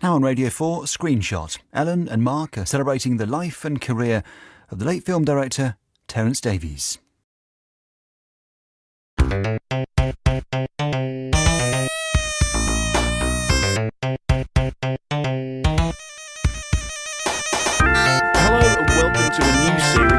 Now on Radio 4, Screenshot. Ellen and Mark are celebrating the life and career of the late film director Terence Davies.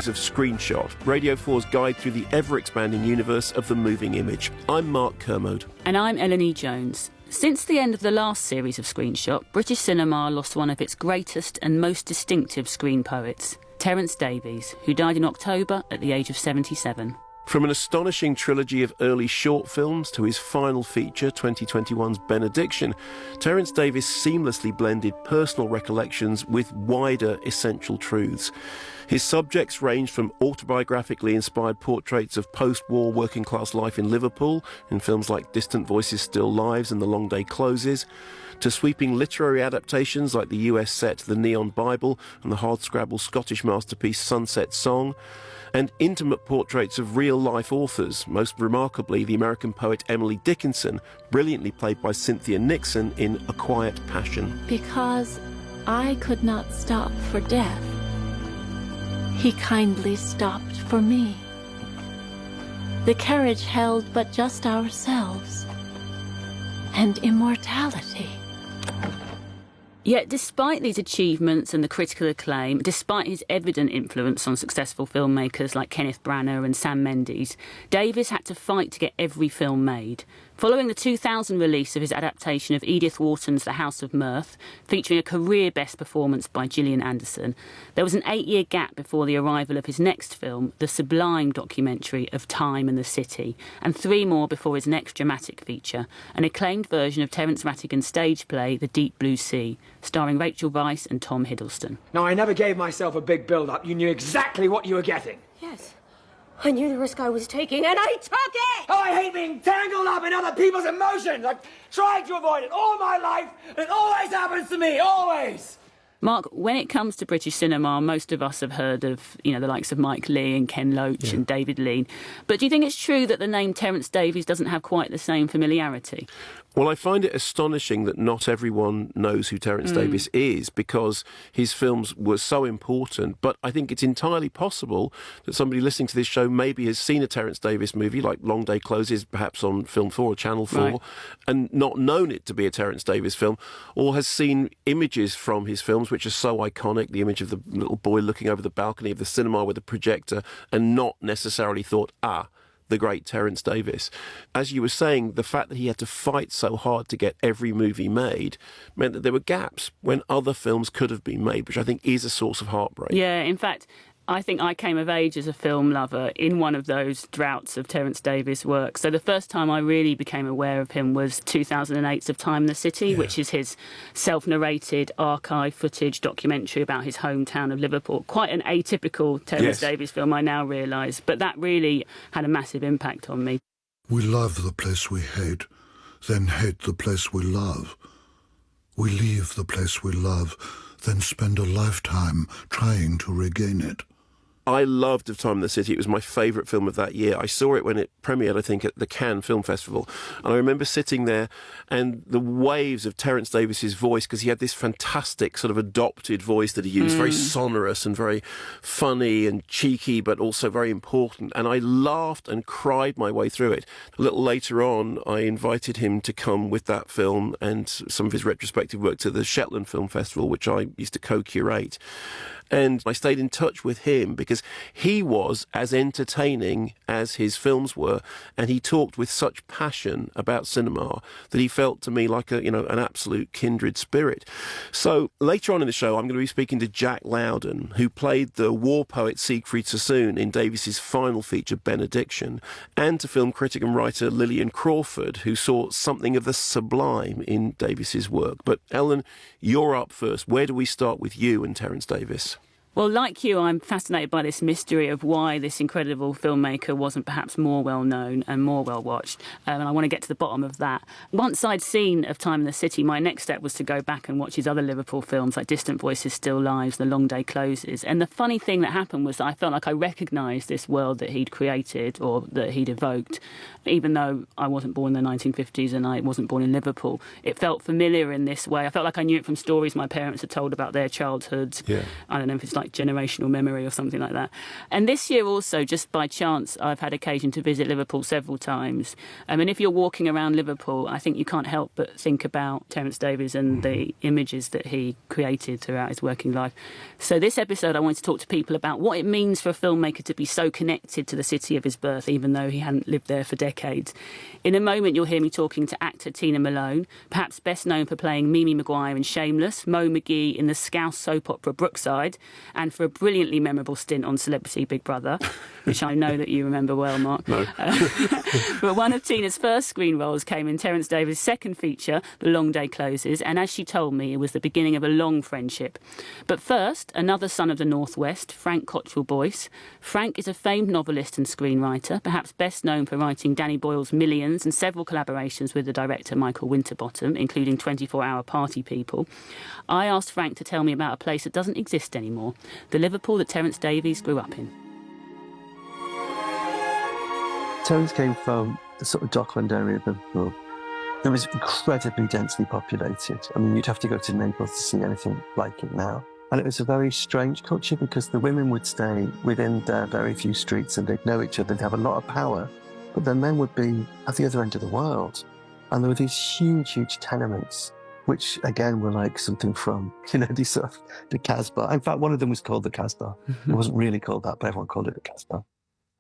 Of Screenshot, Radio 4's guide through the ever-expanding universe of the moving image. I'm Mark Kermode. And I'm Ellen Jones. Since the end of the last series of Screenshot, British cinema lost one of its greatest and most distinctive screen poets, Terence Davies, who died in October at the age of 77. From an astonishing trilogy of early short films to his final feature, 2021's Benediction, Terence Davies seamlessly blended personal recollections with wider essential truths. His subjects ranged from autobiographically inspired portraits of post-war working-class life in Liverpool, in films like Distant Voices, Still Lives and The Long Day Closes, to sweeping literary adaptations like the US set The Neon Bible and the hardscrabble Scottish masterpiece Sunset Song, and intimate portraits of real-life authors, most remarkably the American poet Emily Dickinson, brilliantly played by Cynthia Nixon in A Quiet Passion. Because I could not stop for death, he kindly stopped for me. The carriage held but just ourselves and immortality. Yet despite these achievements and the critical acclaim, despite his evident influence on successful filmmakers like Kenneth Branagh and Sam Mendes, Davies had to fight to get every film made. Following the 2000 release of his adaptation of Edith Wharton's The House of Mirth, featuring a career-best performance by Gillian Anderson, there was an 8-year gap before the arrival of his next film, the sublime documentary of Time and the City, and 3 more before his next dramatic feature, an acclaimed version of Terence Rattigan's stage play The Deep Blue Sea, starring Rachel Weisz and Tom Hiddleston. Now, I never gave myself a big build-up. You knew exactly what you were getting. Yes. I knew the risk I was taking, and I took it! Oh, I hate being tangled up in other people's emotions. I've tried to avoid it all my life, and it always happens to me, always! Mark, when it comes to British cinema, most of us have heard of, the likes of Mike Leigh and Ken Loach and David Lean. But do you think it's true that the name Terence Davies doesn't have quite the same familiarity? Well, I find it astonishing that not everyone knows who Terence Davies is, because his films were so important. But I think it's entirely possible that somebody listening to this show maybe has seen a Terence Davies movie, like Long Day Closes, perhaps on Film 4 or Channel 4, right, and not known it to be a Terence Davies film, or has seen images from his films which are so iconic, the image of the little boy looking over the balcony of the cinema with a projector, and not necessarily thought, the great Terence Davies. As you were saying, the fact that he had to fight so hard to get every movie made meant that there were gaps when other films could have been made, which I think is a source of heartbreak. Yeah, in fact, I think I came of age as a film lover in one of those droughts of Terence Davies' work. So the first time I really became aware of him was 2008's Of Time and the City, which is his self-narrated archive footage documentary about his hometown of Liverpool. Quite an atypical Terence Davies film, I now realise, but that really had a massive impact on me. We love the place we hate, then hate the place we love. We leave the place we love, then spend a lifetime trying to regain it. I loved Of Time in the City. It was my favourite film of that year. I saw it when it premiered, I think, at the Cannes Film Festival. And I remember sitting there and the waves of Terence Davies' voice, because he had this fantastic sort of adopted voice that he used, very sonorous and very funny and cheeky, but also very important. And I laughed and cried my way through it. A little later on, I invited him to come with that film and some of his retrospective work to the Shetland Film Festival, which I used to co-curate. And I stayed in touch with him because he was as entertaining as his films were, and he talked with such passion about cinema that he felt to me like an absolute kindred spirit. So later on in the show, I'm going to be speaking to Jack Lowden, who played the war poet Siegfried Sassoon in Davies' final feature, Benediction, and to film critic and writer Lillian Crawford, who saw something of the sublime in Davies' work. But Ellen, you're up first. Where do we start with you and Terence Davies? Well, like you, I'm fascinated by this mystery of why this incredible filmmaker wasn't perhaps more well-known and more well-watched, and I want to get to the bottom of that. Once I'd seen Of Time in the City, my next step was to go back and watch his other Liverpool films like Distant Voices, Still Lives, The Long Day Closes. And the funny thing that happened was that I felt like I recognised this world that he'd created or that he'd evoked, even though I wasn't born in the 1950s and I wasn't born in Liverpool. It felt familiar in this way. I felt like I knew it from stories my parents had told about their childhoods. Yeah. I don't know if it's like generational memory or something like that. And this year also, just by chance, I've had occasion to visit Liverpool several times. And if you're walking around Liverpool, I think you can't help but think about Terence Davies and the images that he created throughout his working life. So this episode, I wanted to talk to people about what it means for a filmmaker to be so connected to the city of his birth, even though he hadn't lived there for decades. In a moment, you'll hear me talking to actor Tina Malone, perhaps best known for playing Mimi Maguire in Shameless, Mo McGee in the Scouse soap opera Brookside, and for a brilliantly memorable stint on Celebrity Big Brother, which I know that you remember well, Mark. No. But one of Tina's first screen roles came in Terence Davies' second feature, The Long Day Closes, and as she told me, it was the beginning of a long friendship. But first, another son of the Northwest, Frank Cottrell Boyce. Frank is a famed novelist and screenwriter, perhaps best known for writing Danny Boyle's Millions and several collaborations with the director Michael Winterbottom, including 24-Hour Party People. I asked Frank to tell me about a place that doesn't exist anymore, the Liverpool that Terence Davies grew up in. Terence came from the sort of Dockland area of Liverpool. It was incredibly densely populated. I mean, you'd have to go to Naples to see anything like it now. And it was a very strange culture because the women would stay within their very few streets and they'd know each other, they'd have a lot of power, but the men would be at the other end of the world. And there were these huge, huge tenements, which again were like something from, these sort of the Casbah. In fact, one of them was called the Casbah. It wasn't really called that, but everyone called it the Casbah.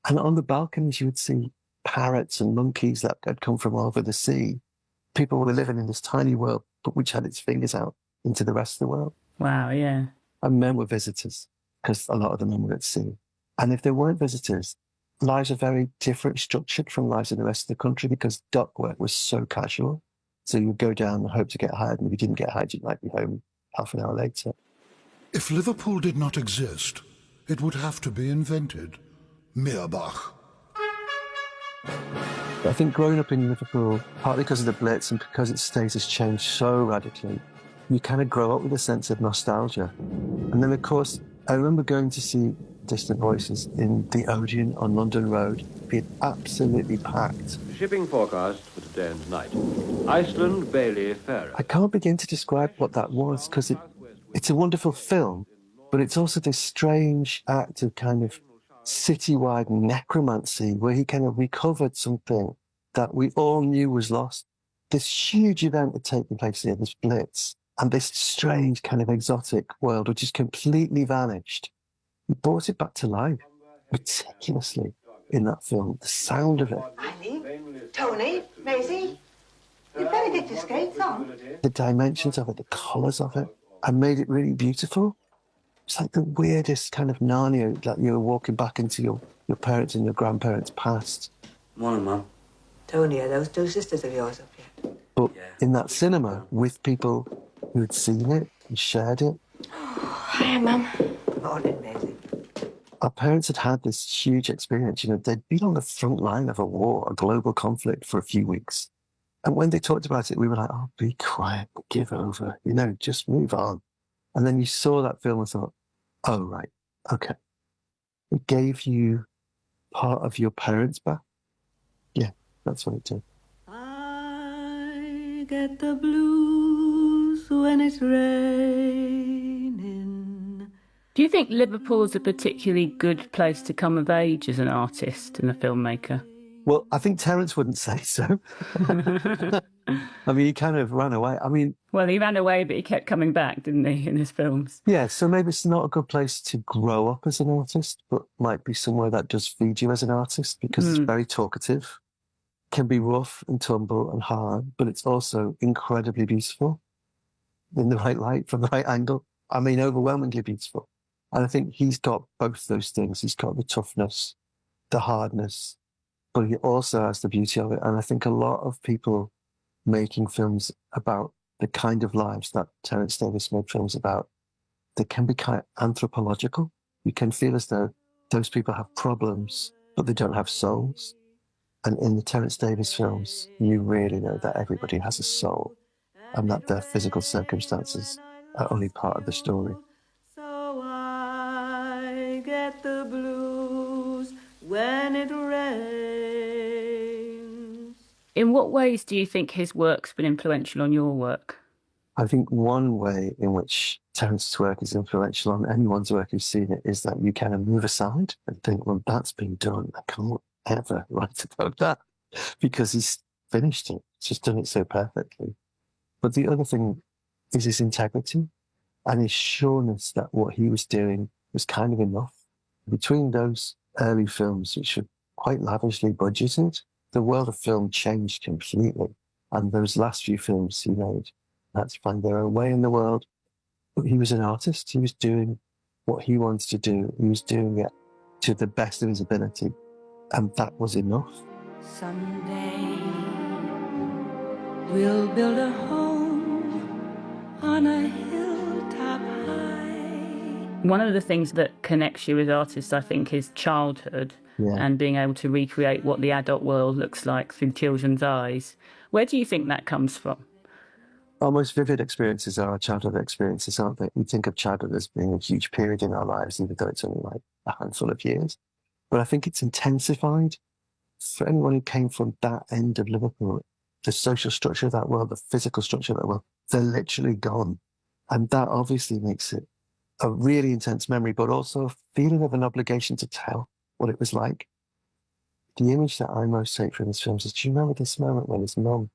And on the balconies, you would see parrots and monkeys that had come from all over the sea. People were living in this tiny world, but which had its fingers out into the rest of the world. Wow, yeah. And men were visitors, because a lot of the men were at sea. And if they weren't visitors, lives are very different structured from lives in the rest of the country because dock work was so casual. So you'd go down and hope to get hired, and if you didn't get hired, you might be home half an hour later. If Liverpool did not exist, it would have to be invented. Meerbach. I think growing up in Liverpool, partly because of the Blitz and because its state has changed so radically, you kind of grow up with a sense of nostalgia. And then, of course, I remember going to see Distant Voices in the Odeon on London Road, being absolutely packed. Shipping forecast for today and tonight. Iceland, Bailey, Faroe. I can't begin to describe what that was because it's a wonderful film, but it's also this strange act of kind of citywide necromancy where he kind of recovered something that we all knew was lost. This huge event had taken place here, this Blitz, and this strange kind of exotic world which has completely vanished. He brought it back to life meticulously in that film. The sound of it. Annie, Tony, Maisie, you better get your skates on. The dimensions of it, the colours of it, and made it really beautiful. It's like the weirdest kind of Narnia, that you're walking back into your parents' and your grandparents' past. Morning, Mum. Tony, are those two sisters of yours up yet? But in that cinema, with people who had seen it and shared it. Hi, Mum. Morning, Maisie. Our parents had had this huge experience. They'd been on the front line of a war, a global conflict for a few weeks. And when they talked about it, we were like, oh, be quiet, give over, just move on. And then you saw that film and thought, oh, right, okay. It gave you part of your parents back. Yeah, that's what it did. I get the blues when it's raining. Do you think Liverpool's a particularly good place to come of age as an artist and a filmmaker? Well, I think Terence wouldn't say so. I mean, he kind of ran away. Well, he ran away, but he kept coming back, didn't he, in his films? Yeah, so maybe it's not a good place to grow up as an artist, but might be somewhere that does feed you as an artist because it's very talkative, can be rough and tumble and hard, but it's also incredibly beautiful in the right light, from the right angle. Overwhelmingly beautiful. And I think he's got both those things. He's got the toughness, the hardness, but he also has the beauty of it. And I think a lot of people making films about the kind of lives that Terence Davies made films about they can be kind of anthropological. You can feel as though those people have problems, but they don't have souls. And in the Terence Davies films, you really know that everybody has a soul and that their physical circumstances are only part of the story. So I get the blues when it rains. In what ways do you think his work's been influential on your work? I think one way in which Terence's work is influential on anyone's work who's seen it is that you kind of move aside and think, well, that's been done. I can't ever write about that because he's finished it. He's just done it so perfectly. But the other thing is his integrity and his sureness that what he was doing was kind of enough. Between those early films, which were quite lavishly budgeted, the world of film changed completely. And those last few films he made had to find their own way in the world. But he was an artist. He was doing what he wanted to do. He was doing it to the best of his ability. And that was enough. Someday we'll build a home on a hilltop high. One of the things that connects you as artists, I think, is childhood and being able to recreate what the adult world looks like through children's eyes. Where do you think that comes from? Our most vivid experiences are our childhood experiences, aren't they? We think of childhood as being a huge period in our lives, even though it's only like a handful of years. But I think it's intensified. For anyone who came from that end of Liverpool, the social structure of that world, the physical structure of that world, they're literally gone. And that obviously makes it a really intense memory, but also a feeling of an obligation to tell what it was like. The image that I most take from this film is, do you remember this moment when his mum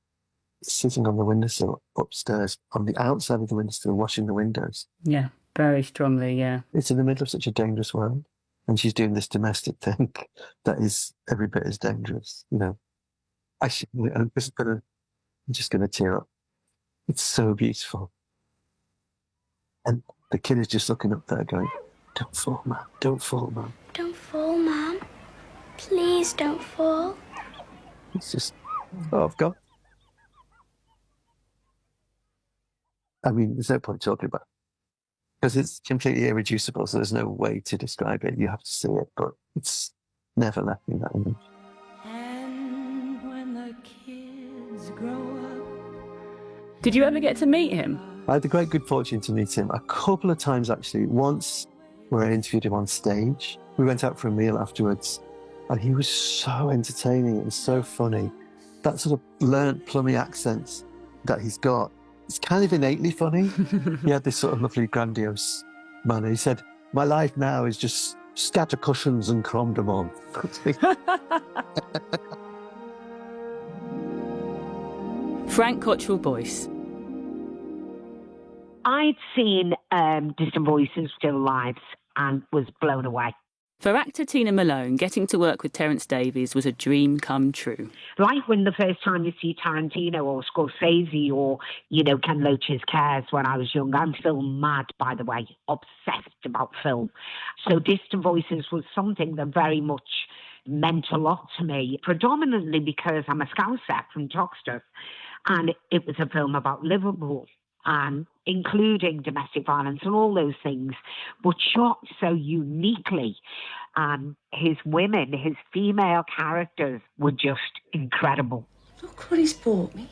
is sitting on the windowsill upstairs, on the outside of the windowsill, washing the windows? Yeah, very strongly, yeah. It's in the middle of such a dangerous world. And she's doing this domestic thing that is every bit as dangerous. You know, I'm just gonna tear up. It's so beautiful. And the kid is just looking up there going, don't fall, Mum. Don't fall, Mum. Don't fall, Mum. Please don't fall. It's just, oh, I've got. I mean, there's no point talking about it. Because it's completely irreducible, so there's no way to describe it. You have to see it, but it's never left me, that image. And when the kids grow up. Did you ever get to meet him? I had the great good fortune to meet him a couple of times, actually. Once, where I interviewed him on stage. We went out for a meal afterwards, and he was so entertaining and so funny. That sort of learnt plummy accent that he's got, it's kind of innately funny. He had this sort of lovely, grandiose manner. He said, my life now is just scatter cushions and crommed them on. Frank Cottrell Boyce. I'd seen Distant Voices, Still Lives, and was blown away. For actor Tina Malone, getting to work with Terence Davies was a dream come true. Like when the first time you see Tarantino or Scorsese or, you know, Ken Loach's Cars when I was young. I'm film mad, by the way, obsessed about film. So Distant Voices was something that very much meant a lot to me, predominantly because I'm a Scouser from Toxteth, and it was a film about Liverpool, and including domestic violence and all those things, but shot so uniquely. His women, his female characters were just incredible. Look what he's bought me.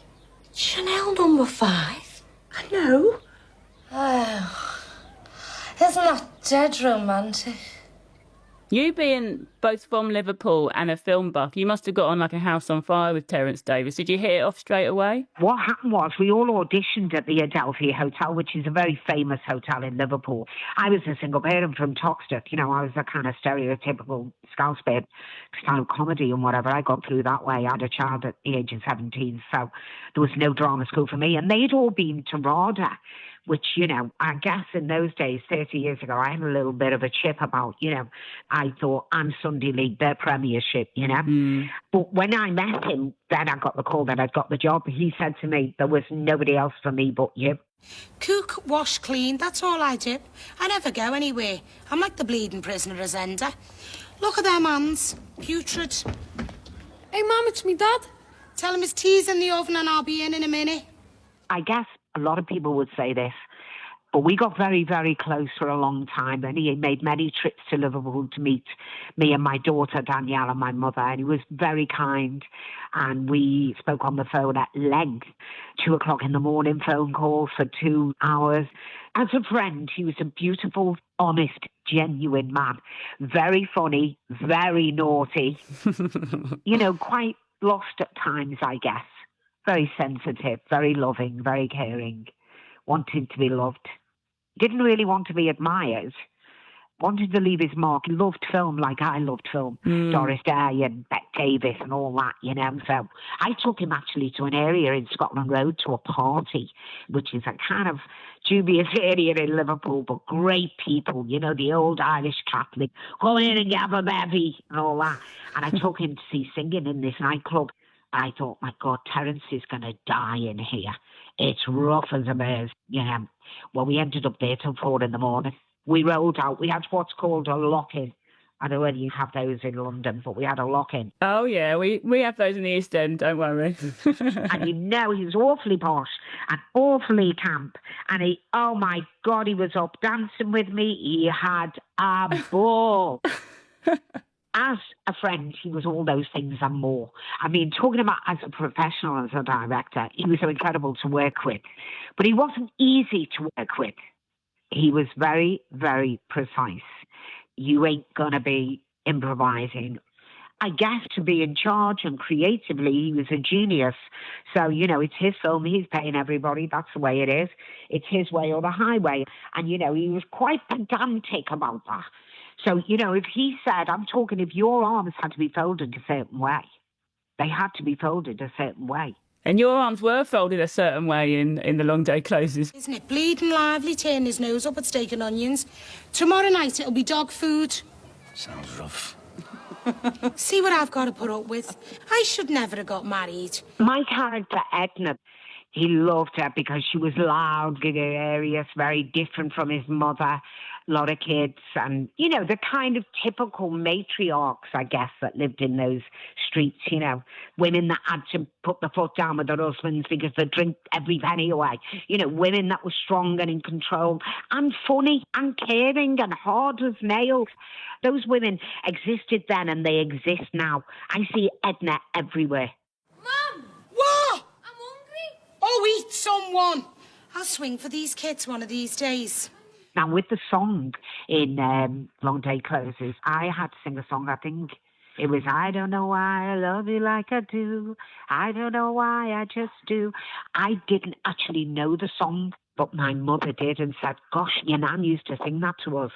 Chanel number 5. I know. Oh, isn't that dead romantic? You being both from Liverpool and a film buff, you must have got on like a house on fire with Terence Davies. Did you hit it off straight away? What happened was we all auditioned at the Adelphi Hotel, which is a very famous hotel in Liverpool. I was a single parent from Toxteth. You know, I was a kind of stereotypical Scouse babe, style of comedy and whatever. I got through that way. I had a child at the age of 17, so there was no drama school for me. And they'd all been to RADA, which, you know, I guess in those days, 30 years ago, I had a little bit of a chip about, you know, I thought I'm Sunday League, their premiership, you know. But when I met him, then I got the call that I'd got the job. He said to me, there was nobody else for me but you. Cook, wash, clean, that's all I do. I never go anywhere. I'm like the bleeding prisoner as Ender. Look at them hands, putrid. Hey, Mum, it's me Dad. Tell him his tea's in the oven and I'll be in a minute. I guess a lot of people would say this. But we got very, very close for a long time, and he made many trips to Liverpool to meet me and my daughter, Danielle, and my mother, and he was very kind. And we spoke on the phone at length, 2:00 in the morning phone calls for 2 hours. As a friend, he was a beautiful, honest, genuine man. Very funny, very naughty. Quite lost at times, I guess. Very sensitive, very loving, very caring. Wanted to be loved. Didn't really want to be admired. Wanted to leave his mark. He loved film like I loved film. Doris Day and Bette Davis and all that, So I took him actually to an area in Scotland Road to a party, which is a kind of dubious area in Liverpool, but great people, the old Irish Catholic. Go in and have a bevy and all that. And I took him to see singing in this nightclub. I thought, my God, Terence is going to die in here. It's rough as a bear's, Well, we ended up there till 4 a.m. We rolled out. We had what's called a lock-in. I don't know whether you have those in London, but we had a lock-in. Oh, yeah, we have those in the East End, don't worry. And he was awfully posh and awfully camp. And oh my God, he was up dancing with me. He had a ball. As a friend, he was all those things and more. I mean, talking about as a professional, as a director, he was so incredible to work with. But he wasn't easy to work with. He was very, very precise. You ain't going to be improvising. I guess to be in charge and creatively, he was a genius. So, it's his film. He's paying everybody. That's the way it is. It's his way or the highway. And, he was quite pedantic about that. So, if he said, if your arms had to be folded a certain way, they had to be folded a certain way. And your arms were folded a certain way in The Long Day Closes. Isn't it bleeding lively, turning his nose up at steak and onions? Tomorrow night it'll be dog food. Sounds rough. See what I've got to put up with. I should never have got married. My character, Edna, he loved her because she was loud, gregarious, very different from his mother, a lot of kids, and, the kind of typical matriarchs, I guess, that lived in those streets, women that had to put the foot down with their husbands because they drink every penny away, women that were strong and in control and funny and caring and hard as nails. Those women existed then and they exist now. I see Edna everywhere. Mum! What? I'm hungry. Oh, eat someone. I'll swing for these kids one of these days. Now, with the song in Long Day Closes, I had to sing a song, I think. It was, I don't know why I love you like I do. I don't know why I just do. I didn't actually know the song, but my mother did and said, gosh, your nan used to sing that to us.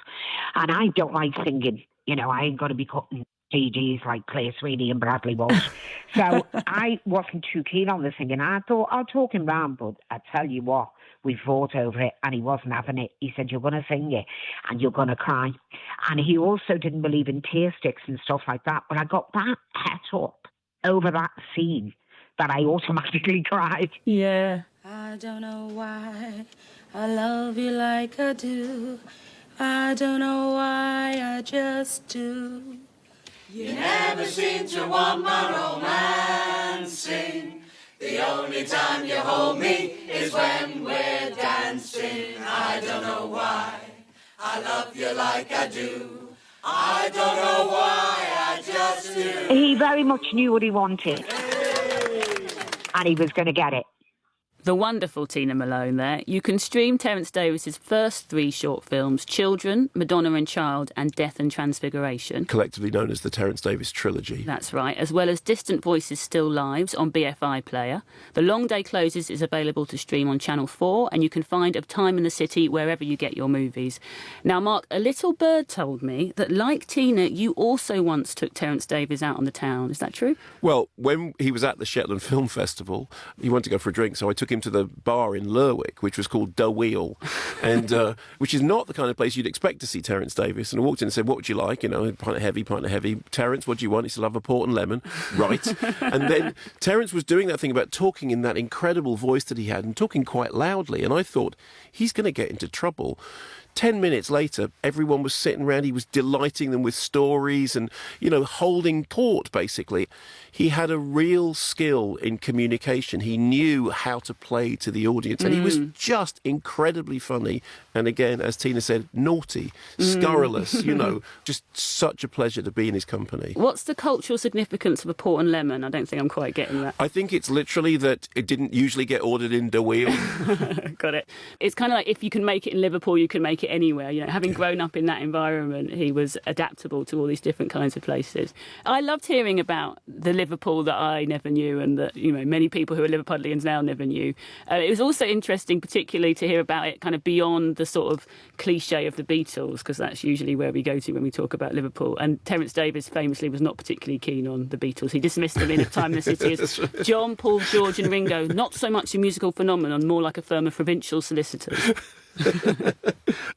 And I don't like singing. I ain't got to be cutting CDs like Claire Sweeney and Bradley Walsh. So I wasn't too keen on the singing. I thought, I'll talk him round, but I tell you what, we fought over it and he wasn't having it. He said, you're going to sing it and you're going to cry. And he also didn't believe in tear sticks and stuff like that. But I got that het up over that scene that I automatically cried. Yeah. I don't know why I love you like I do. I don't know why I just do. You never seem to want my romancing. The only time you hold me is when we're dancing. I don't know why I love you like I do. I don't know why I just do. He very much knew what he wanted. And he was going to get it. The wonderful Tina Malone there. You can stream Terence Davies's first 3 short films, Children, Madonna and Child, and Death and Transfiguration. Collectively known as the Terence Davies trilogy. That's right, as well as Distant Voices Still Lives on BFI Player. The Long Day Closes is available to stream on Channel 4, and you can find Of Time in the City wherever you get your movies. Now, Mark, a little bird told me that, like Tina, you also once took Terence Davies out on the town. Is that true? Well, when he was at the Shetland Film Festival, he wanted to go for a drink, so I took him to the bar in Lerwick, which was called The Wheel, and which is not the kind of place you'd expect to see Terence Davies. And I walked in and said, what would you like? Pint of heavy. Terence, what do you want? He said, I'll have a port and lemon. Right. And then Terence was doing that thing about talking in that incredible voice that he had and talking quite loudly. And I thought, he's going to get into trouble. 10 minutes later, everyone was sitting around. He was delighting them with stories and, holding court, basically. He had a real skill in communication. He knew how to played to the audience. And he was just incredibly funny. And again, as Tina said, naughty, scurrilous, you know, just such a pleasure to be in his company. What's the cultural significance of a port and lemon? I don't think I'm quite getting that. I think it's literally that it didn't usually get ordered in De Wheel. Got it. It's kind of like if you can make it in Liverpool, you can make it anywhere. You know, having grown up in that environment, he was adaptable to all these different kinds of places. I loved hearing about the Liverpool that I never knew and that, you know, many people who are Liverpudlians now never knew. It was also interesting, particularly to hear about it kind of beyond the sort of cliche of the Beatles, because that's usually where we go to when we talk about Liverpool. And Terence Davies famously was not particularly keen on the Beatles. He dismissed them in A Time in the City as John, Paul, George and Ringo, not so much a musical phenomenon, more like a firm of provincial solicitors. I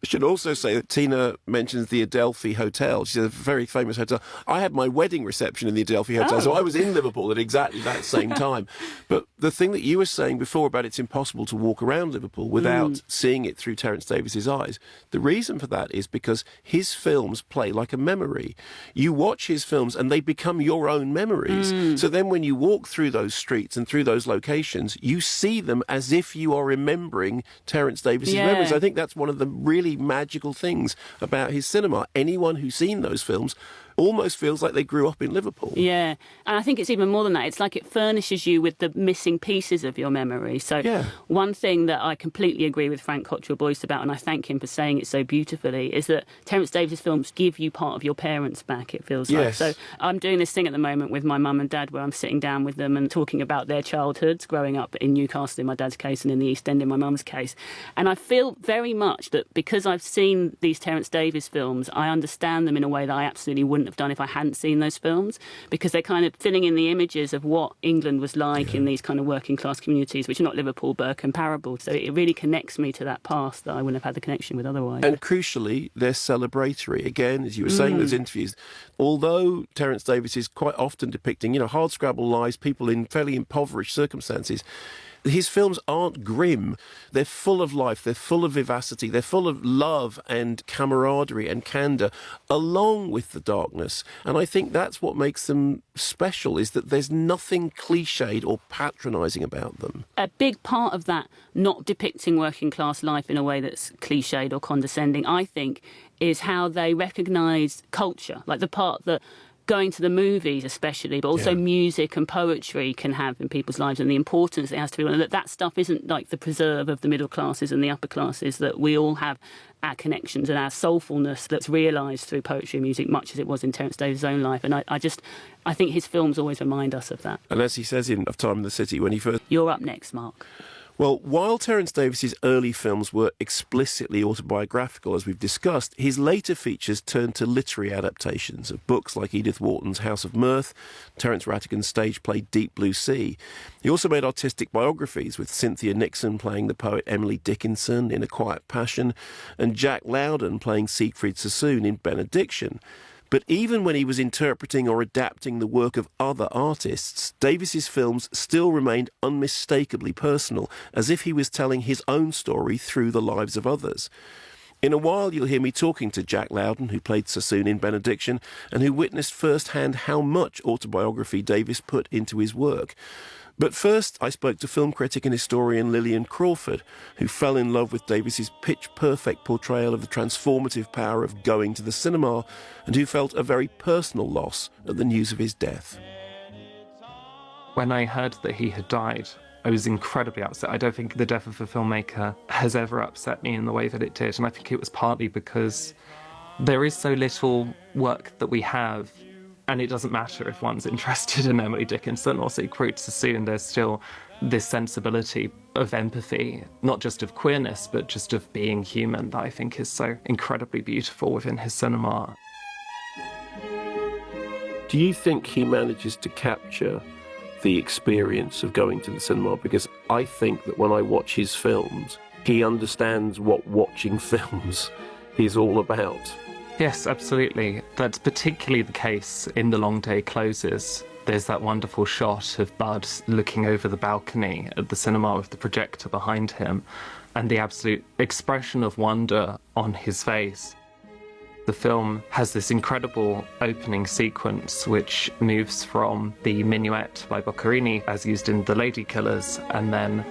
should also say that Tina mentions the Adelphi Hotel. She's a very famous hotel. I had my wedding reception in the Adelphi Hotel, so I was in Liverpool at exactly that same time. But the thing that you were saying before about it's impossible to walk around Liverpool without seeing it through Terence Davies's eyes, the reason for that is because his films play like a memory. You watch his films and they become your own memories. So then when you walk through those streets and through those locations, you see them as if you are remembering Terence Davies's memories. I think that's one of the really magical things about his cinema. Anyone who's seen those films almost feels like they grew up in Liverpool. Yeah, and I think it's even more than that. It's like it furnishes you with the missing pieces of your memory. So one thing that I completely agree with Frank Cottrell-Boyce about, and I thank him for saying it so beautifully, is that Terence Davies' films give you part of your parents back, it feels like. So I'm doing this thing at the moment with my mum and dad where I'm sitting down with them and talking about their childhoods, growing up in Newcastle in my dad's case and in the East End in my mum's case. And I feel very much that because I've seen these Terence Davies films, I understand them in a way that I absolutely wouldn't have done if I hadn't seen those films, because they're kind of filling in the images of what England was like in these kind of working class communities, which are not Liverpool, but are comparable. So it really connects me to that past that I wouldn't have had the connection with otherwise. And crucially, they're celebratory. Again, as you were saying in those interviews, although Terence Davies is quite often depicting, you know, hardscrabble lives, people in fairly impoverished circumstances, his films aren't grim. They're full of life, they're full of vivacity, they're full of love and camaraderie and candour, along with the darkness. And I think that's what makes them special, is that there's nothing cliched or patronising about them. A big part of that, not depicting working class life in a way that's cliched or condescending, I think, is how they recognise culture, like the part that going to the movies especially, but also music and poetry can have in people's lives, and the importance it has to be, and that stuff isn't like the preserve of the middle classes and the upper classes, that we all have our connections and our soulfulness that's realised through poetry and music, much as it was in Terence Davies' own life. And I think his films always remind us of that. And as he says in Of Time in the City, when he first... You're up next, Mark. Well, while Terence Davies's early films were explicitly autobiographical, as we've discussed, his later features turned to literary adaptations of books like Edith Wharton's House of Mirth, Terence Rattigan's stage play Deep Blue Sea. He also made artistic biographies, with Cynthia Nixon playing the poet Emily Dickinson in A Quiet Passion, and Jack Lowden playing Siegfried Sassoon in Benediction. But even when he was interpreting or adapting the work of other artists, Davies's films still remained unmistakably personal, as if he was telling his own story through the lives of others. In a while, you'll hear me talking to Jack Lowden, who played Sassoon in Benediction, and who witnessed firsthand how much autobiography Davies put into his work. But first, I spoke to film critic and historian Lillian Crawford, who fell in love with Davies's pitch-perfect portrayal of the transformative power of going to the cinema, and who felt a very personal loss at the news of his death. When I heard that he had died, I was incredibly upset. I don't think the death of a filmmaker has ever upset me in the way that it did, and I think it was partly because there is so little work that we have. And it doesn't matter if one's interested in Emily Dickinson or Siegfried Sassoon, there's still this sensibility of empathy, not just of queerness, but just of being human, that I think is so incredibly beautiful within his cinema. Do you think he manages to capture the experience of going to the cinema? Because I think that when I watch his films, he understands what watching films is all about. Yes, absolutely. That's particularly the case in The Long Day Closes. There's that wonderful shot of Bud looking over the balcony at the cinema with the projector behind him, and the absolute expression of wonder on his face. The film has this incredible opening sequence which moves from the Minuet by Boccherini, as used in The Lady Killers, and then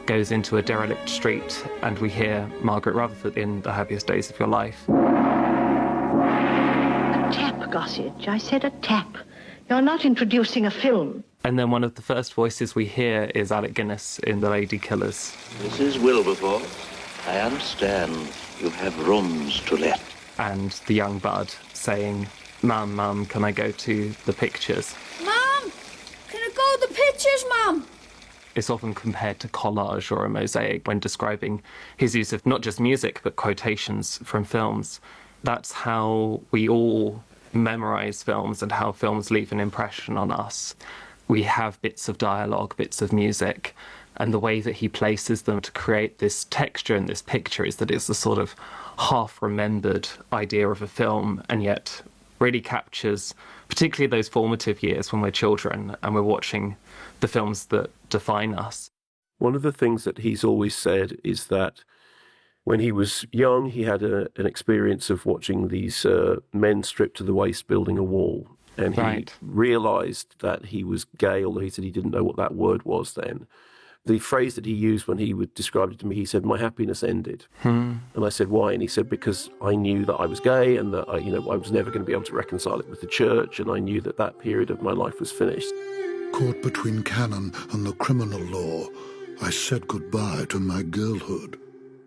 goes into a derelict street and we hear Margaret Rutherford in The Happiest Days of Your Life. A tap, Gossage. I said a tap. You're not introducing a film. And then one of the first voices we hear is Alec Guinness in The Lady Killers. Mrs. Wilberforce, I understand you have rooms to let. And the young bud saying, Mum, can I go to the pictures? Mum, can I go to the pictures, Mum? It's often compared to collage or a mosaic when describing his use of not just music, but quotations from films. That's how we all memorise films and how films leave an impression on us. We have bits of dialogue, bits of music, and the way that he places them to create this texture in this picture is that it's a sort of half-remembered idea of a film, and yet really captures particularly those formative years when we're children and we're watching the films that define us. One of the things that he's always said is that when he was young, he had an experience of watching these men stripped to the waist building a wall. And he realised that he was gay, although he said he didn't know what that word was then. The phrase that he used when he would describe it to me, he said, "My happiness ended." And I said, "Why?" And he said, "Because I knew that I was gay and that I was never going to be able to reconcile it with the church, and I knew that that period of my life was finished." Caught between canon and the criminal law, I said goodbye to my girlhood.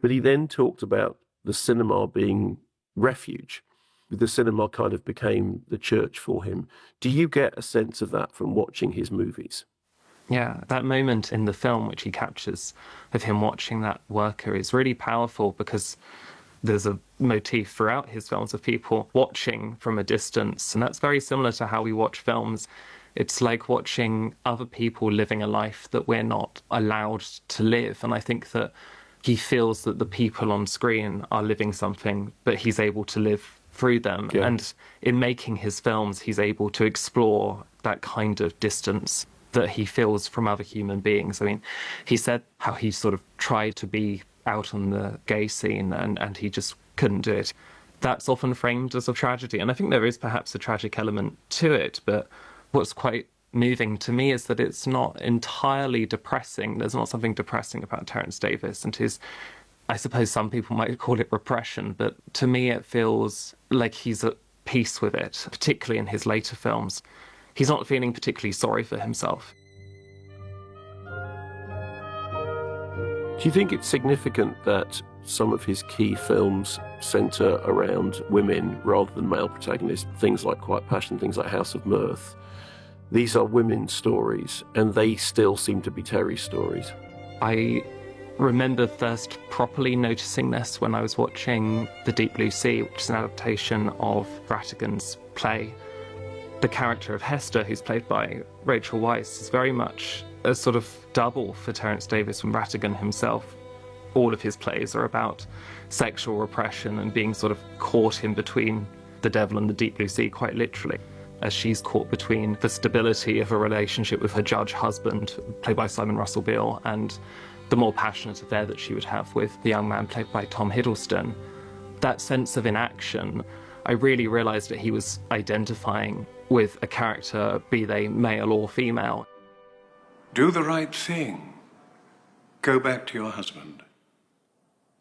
But he then talked about the cinema being refuge. The cinema kind of became the church for him. Do you get a sense of that from watching his movies? Yeah, that moment in the film which he captures of him watching that worker is really powerful because there's a motif throughout his films of people watching from a distance, and that's very similar to how we watch films. It's like watching other people living a life that we're not allowed to live, and I think that he feels that the people on screen are living something, but he's able to live through them. Yeah. And in making his films, he's able to explore that kind of distance that he feels from other human beings. I mean, he said how he sort of tried to be out on the gay scene and he just couldn't do it. That's often framed as a tragedy, and I think there is perhaps a tragic element to it, but what's quite moving to me is that it's not entirely depressing. There's not something depressing about Terence Davies and his, I suppose some people might call it repression, but to me it feels like he's at peace with it, particularly in his later films. He's not feeling particularly sorry for himself. Do you think it's significant that some of his key films centre around women rather than male protagonists? Things like Quiet Passion, things like House of Mirth. These are women's stories, and they still seem to be Terry's stories. I remember first properly noticing this when I was watching The Deep Blue Sea, which is an adaptation of Rattigan's play. The character of Hester, who's played by Rachel Weisz, is very much a sort of double for Terence Davies from Rattigan himself. All of his plays are about sexual repression and being sort of caught in between the devil and the deep blue sea, quite literally, as she's caught between the stability of a relationship with her judge husband, played by Simon Russell Beale, and the more passionate affair that she would have with the young man played by Tom Hiddleston. That sense of inaction, I really realised that he was identifying with a character, be they male or female. Do the right thing. Go back to your husband.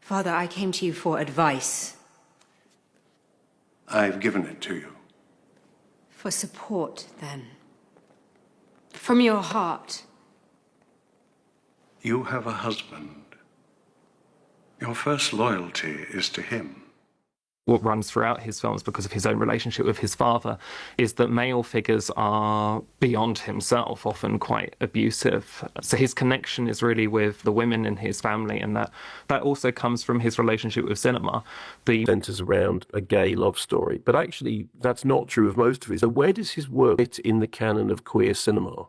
Father, I came to you for advice. I've given it to you. For support, then. From your heart. You have a husband. Your first loyalty is to him. What runs throughout his films, because of his own relationship with his father, is that male figures are beyond himself, often quite abusive. So his connection is really with the women in his family, and that also comes from his relationship with cinema. The centres around a gay love story, but actually that's not true of most of his. So where does his work fit in the canon of queer cinema?